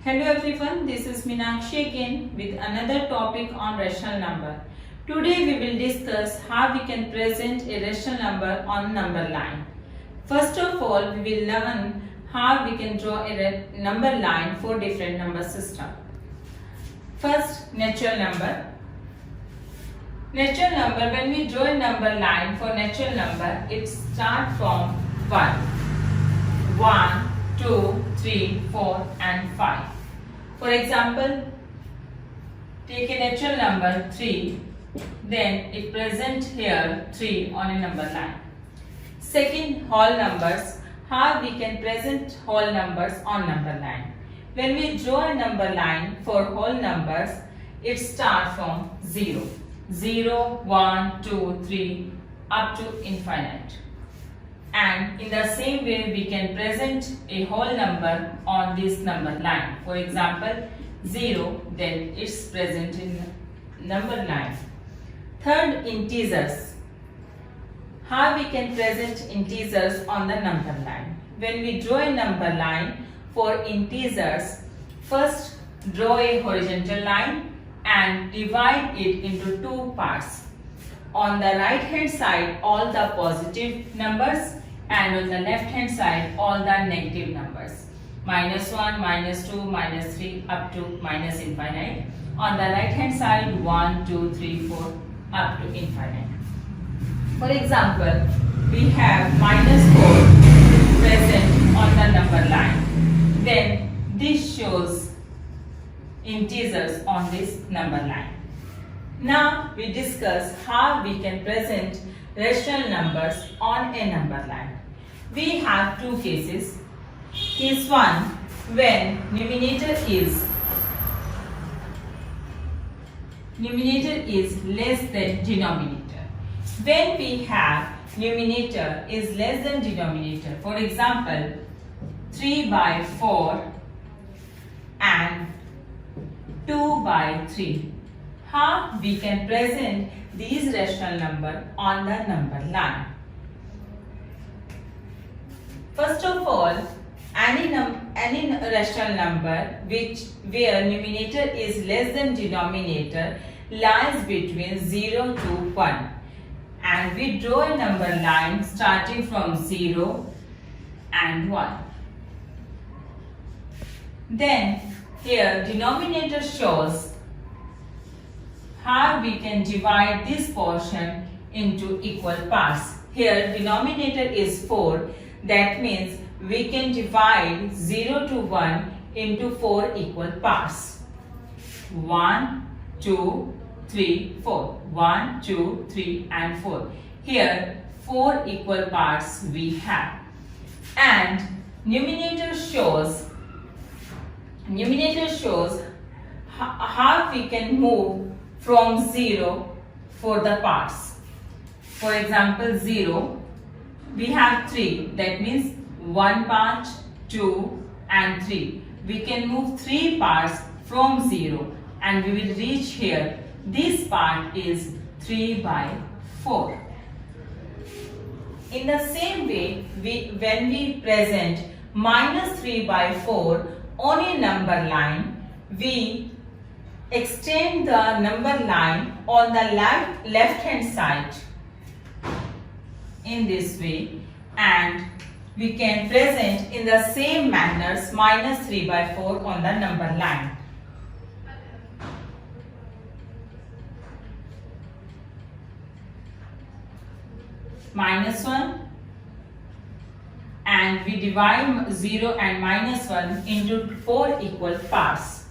Hello everyone, this is Meenakshi again with another topic on rational number. Today we will discuss how we can present a rational number on number line. First of all, we will learn how we can draw a number line for different number system. First, natural number. Natural number, when we draw a number line for natural number, it starts from 1. 1, 2, 3, 4 and 5. For example, take a natural number 3, then it present here 3 on a number line. Second, whole numbers. How we can present whole numbers on number line? When we draw a number line for whole numbers, it starts from 0. 0, 1, 2, 3 up to infinite. And in the same way, we can present a whole number on this number line. For example, 0, then it's present in number line. Third, integers. How we can present integers on the number line? When we draw a number line for integers, first draw a horizontal line and divide it into two parts. On the right hand side, all the positive numbers, and on the left hand side, all the negative numbers. -1, -2, -3 up to minus infinite. On the right hand side, 1, 2, 3, 4 up to infinite. For example, we have -4 present on the number line. Then this shows integers on this number line. Now we discuss how we can present rational numbers on a number line. We have two cases. Case 1, when numerator is less than denominator. When we have numerator is less than denominator, for example 3/4 and 2/3, how we can present these rational number on the number line? First of all, any rational number where numerator is less than denominator lies between 0 to 1, and we draw a number line starting from 0 and 1. Then here denominator shows how we can divide this portion into equal parts. Here denominator is 4, that means we can divide 0 to 1 into 4 equal parts. 1, 2, 3, 4. 1, 2, 3 and 4. Here 4 equal parts we have. And numerator shows how we can move from 0 for the parts. For example, 0, we have 3, that means 1 part, 2 and 3. We can move 3 parts from 0 and we will reach here. This part is 3/4. In the same way, when we present -3/4 on a number line, we extend the number line on the left hand side in this way, and we can present in the same manners -3/4 on the number line. -1, and we divide 0 and -1 into 4 equal parts.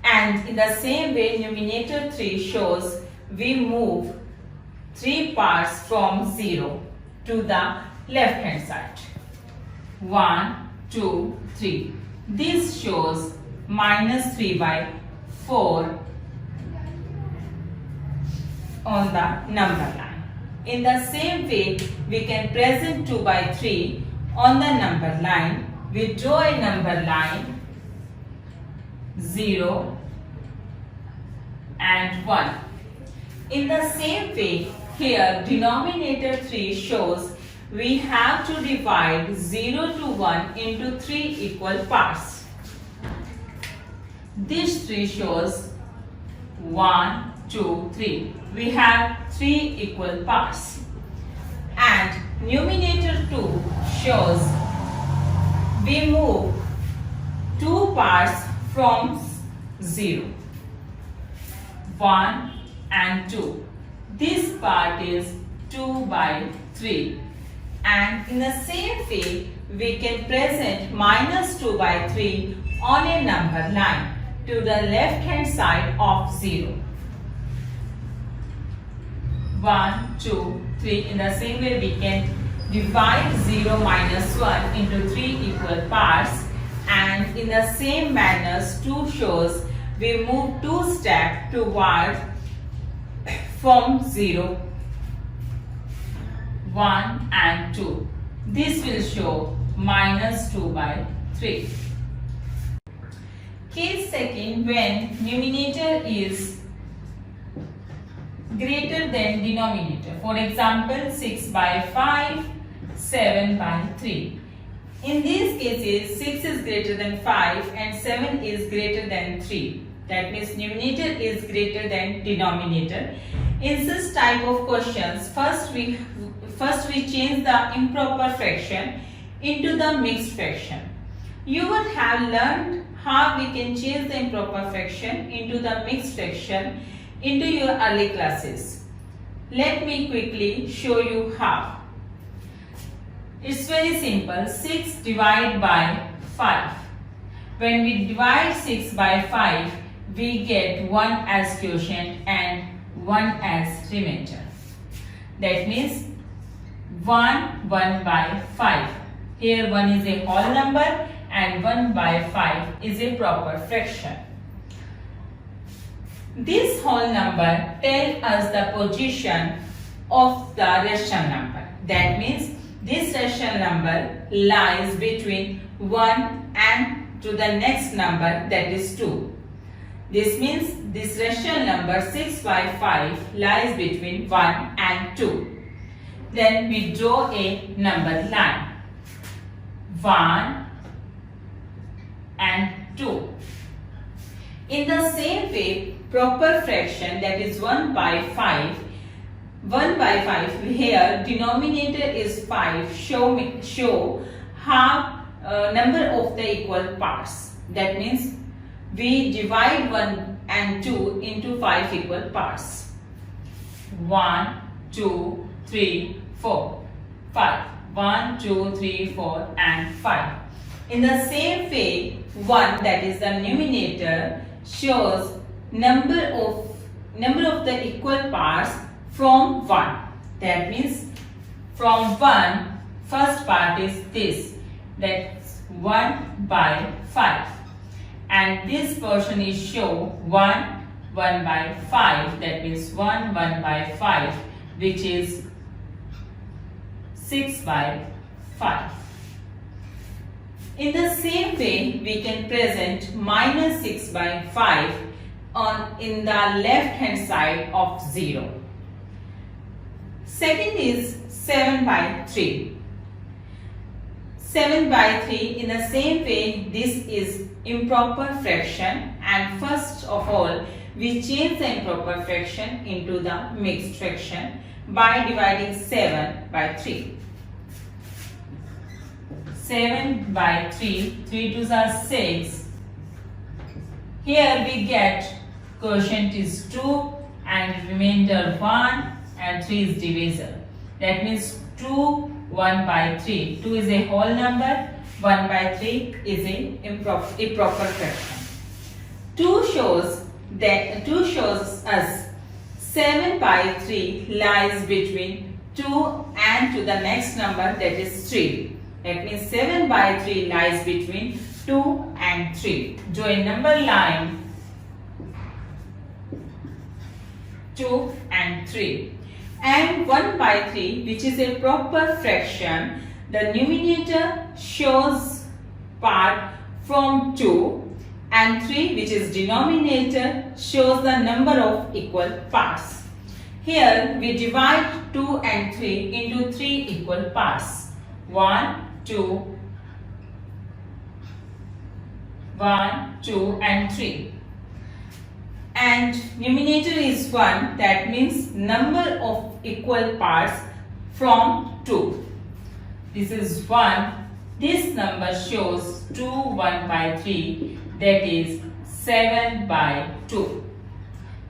And in the same way, numerator 3 shows we move 3 parts from 0 to the left hand side. 1, 2, 3. This shows -3/4 on the number line. In the same way, we can present 2/3 on the number line. We draw a number line 0 and 1. In the same way, here denominator 3 shows we have to divide 0 to 1 into 3 equal parts. This 3 shows 1, 2, 3. We have 3 equal parts. And numerator 2 shows we move 2 parts from 0. 1 and 2. This part is 2 by 3. And in the same way, we can present minus 2 by 3 on a number line to the left hand side of 0. 1, 2, 3. In the same way, we can divide 0 minus 1 into 3 equal parts, and in the same manner 2 shows we move 2 steps toward from 0, 1 and 2. This will show minus 2 by 3. Case second, when numerator is greater than denominator. For example, 6 by 5, 7 by 3. In these cases, 6 is greater than 5 and 7 is greater than 3. That means numerator is greater than denominator. In this type of questions, first we change the improper fraction into the mixed fraction. You would have learned how we can change the improper fraction into the mixed fraction into your early classes. Let me quickly show you how. It's very simple. 6 divided by 5. When we divide 6 by 5, we get 1 as quotient and 1 as remainder. That means 1 by 5. Here 1 is a whole number and 1 by 5 is a proper fraction. This whole number tells us the position of the rational number. That means this rational number lies between 1 and to the next number, that is 2. This means this rational number 6 by 5 lies between 1 and 2. Then we draw a number line. 1 and 2. In the same way, proper fraction, that is 1 by 5. 1 by 5, here denominator is 5, show half number of the equal parts. That means we divide 1 and 2 into 5 equal parts. 1, 2, 3, 4, 5. 1, 2, 3, 4 and 5. In the same way, 1, that is the numerator, shows number of the equal parts from 1. That means from 1, first part is this, that's 1 by 5. And this portion is show 1 by 5, that means 1 by 5, which is 6 by 5. In the same way, we can present minus 6 by 5 in the left hand side of 0. Second is 7 by 3. 7 by 3, in the same way, this is improper fraction, and first of all, we change the improper fraction into the mixed fraction by dividing 7 by 3. 7 by 3, 3 2s are 6. Here we get quotient is 2 and remainder 1 and 3 is divisor. That means 2, 1 by 3. 2 is a whole number, 1 by 3 is a proper fraction. 2 shows us 7 by 3 lies between 2 and to the next number, that is 3. That means 7 by 3 lies between 2 and 3. Draw a number line 2 and 3. And 1 by 3, which is a proper fraction, the numerator shows part from 2, and 3, which is denominator, shows the number of equal parts. Here we divide 2 and 3 into 3 equal parts. 1, 2, 1, 2 and 3. and numerator is 1, that means number of equal parts from 2. This is 1. This number shows 2 1 by 3, that is 7 by 2.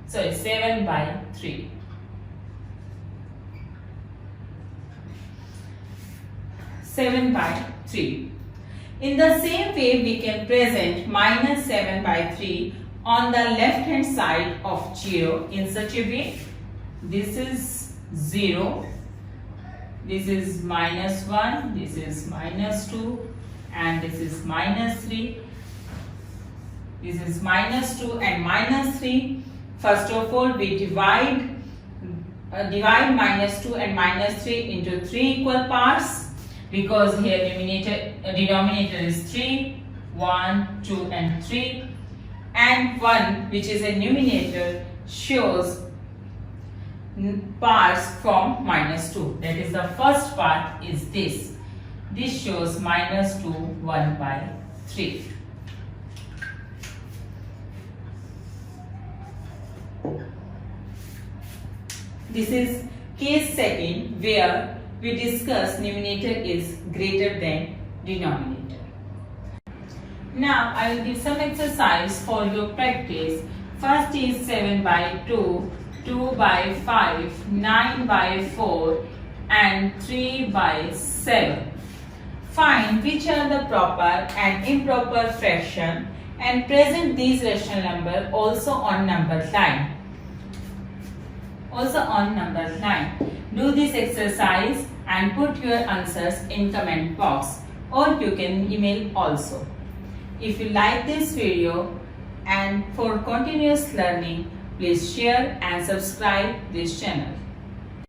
Sorry, 7 by 3. In the same way, we can present minus 7 by 3 on the left hand side of 0 in such a way. This is 0, this is minus 1, this is minus 2, and this is minus 3. This is minus 2 and minus 3. First of all, we divide minus 2 and minus 3 into 3 equal parts, because here denominator is 3, 1, 2 and 3, and 1, which is a numerator, shows parts from minus 2. That is, the first part is this. This shows minus 2 1 by 3. This is case second, where we discuss numerator is greater than denominator. Now I will give some exercise for your practice. First is 7 by 2, 2 by 5, 9 by 4 and 3 by 7. Find which are the proper and improper fraction and present these rational number also on number line. Do this exercise and put your answers in comment box, or you can email also. If you like this video and for continuous learning, please share and subscribe this channel.